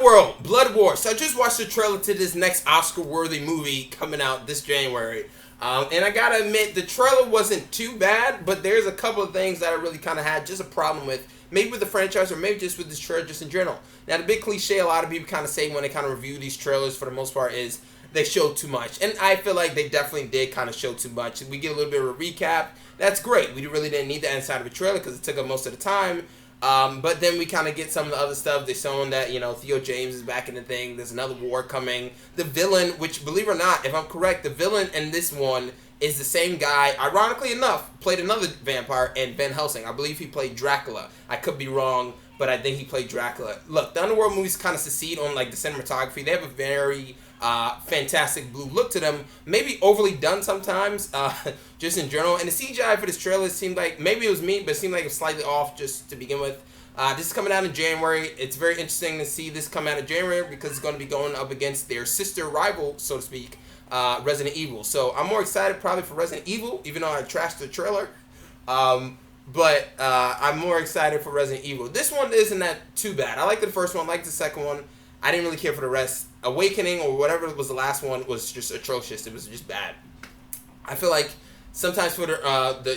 Underworld, Blood War. So I just watched the trailer to this next Oscar-worthy movie coming out this January. And I gotta admit, the trailer wasn't too bad, but there's a couple of things that I really kind of had just a problem with. Maybe with the franchise, or maybe just with this trailer just in general. Now, the big cliche a lot of people kind of say when they kind of review these trailers for the most part is they show too much. And I feel like they definitely did kind of show too much. We get a little bit of a recap. That's great. We really didn't need that inside of a trailer because it took up most of the time. But then we kind of get some of the other stuff. They're showing that, Theo James is back in the thing. There's another war coming. The villain, which, believe it or not, if I'm correct, the villain in this one is the same guy, ironically enough, played another vampire in Van Helsing. I believe he played Dracula. I could be wrong, but I think he played Dracula. Look, the Underworld movies kind of succeed on, like, the cinematography. They have a very fantastic blue look to them. Maybe overly done sometimes, just in general. And the CGI for this trailer seemed like, maybe it was me, but it seemed like it was slightly off just to begin with. This is coming out in January. It's very interesting to see this come out in January because it's going to be going up against their sister rival, so to speak, Resident Evil. So I'm more excited probably for Resident Evil, even though I trashed the trailer. But I'm more excited for Resident Evil. This one isn't that too bad. I liked the first one, I liked the second one. I didn't really care for the rest. Awakening, or whatever was the last one, was just atrocious. It was just bad. I feel like sometimes for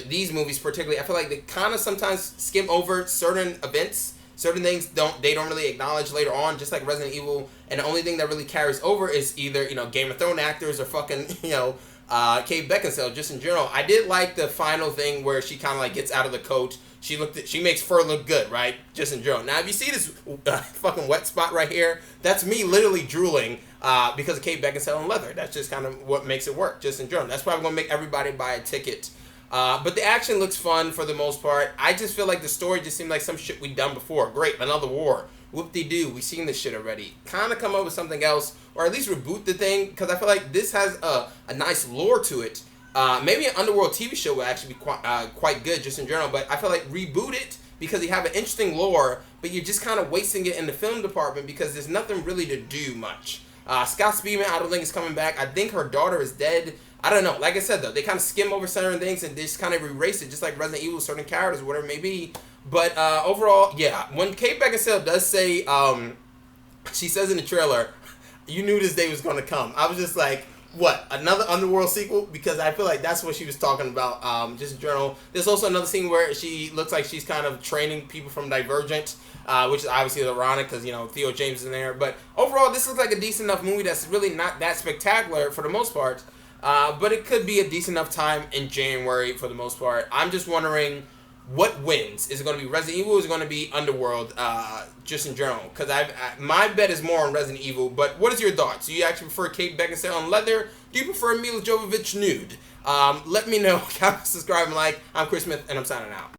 these movies particularly, I feel like they kind of sometimes skim over certain events. Certain things they don't really acknowledge later on, just like Resident Evil. And the only thing that really carries over is either, Game of Thrones actors or fucking, Kate Beckinsale, just in general. I did like the final thing where she kind of like gets out of the coat. She makes fur look good, right? Just in general. Now, if you see this fucking wet spot right here, that's me literally drooling because of Kate Beckinsale and leather. That's just kind of what makes it work, just in general. That's probably going to make everybody buy a ticket. But the action looks fun for the most part. I just feel like the story just seemed like some shit we'd done before. Great, another war. Whoop-de-doo, we've seen this shit already. Kind of come up with something else, or at least reboot the thing, because I feel like this has a nice lore to it. Maybe an Underworld TV show would actually be quite good, just in general, but I feel like reboot it because you have an interesting lore, but you're just kind of wasting it in the film department because there's nothing really to do much. Scott Speedman, I don't think is coming back. I think her daughter is dead. I don't know. Like I said, though, they kind of skim over certain things and they just kind of erase it, just like Resident Evil, certain characters, whatever it may be. But overall, yeah. When Kate Beckinsale does say, she says in the trailer, you knew this day was going to come. I was just like, what? Another Underworld sequel? Because I feel like that's what she was talking about, just in general. There's also another scene where she looks like she's kind of training people from Divergent, which is obviously ironic because, Theo James is in there. But overall, this looks like a decent enough movie that's really not that spectacular for the most part. But it could be a decent enough time in January for the most part. I'm just wondering what wins. Is it going to be Resident Evil or is it going to be Underworld, just in general? Because my bet is more on Resident Evil. But what is your thoughts? Do you actually prefer Kate Beckinsale on leather? Do you prefer Mila Jovovich nude? Let me know. Comment, subscribe, and like. I'm Chris Smith, and I'm signing out.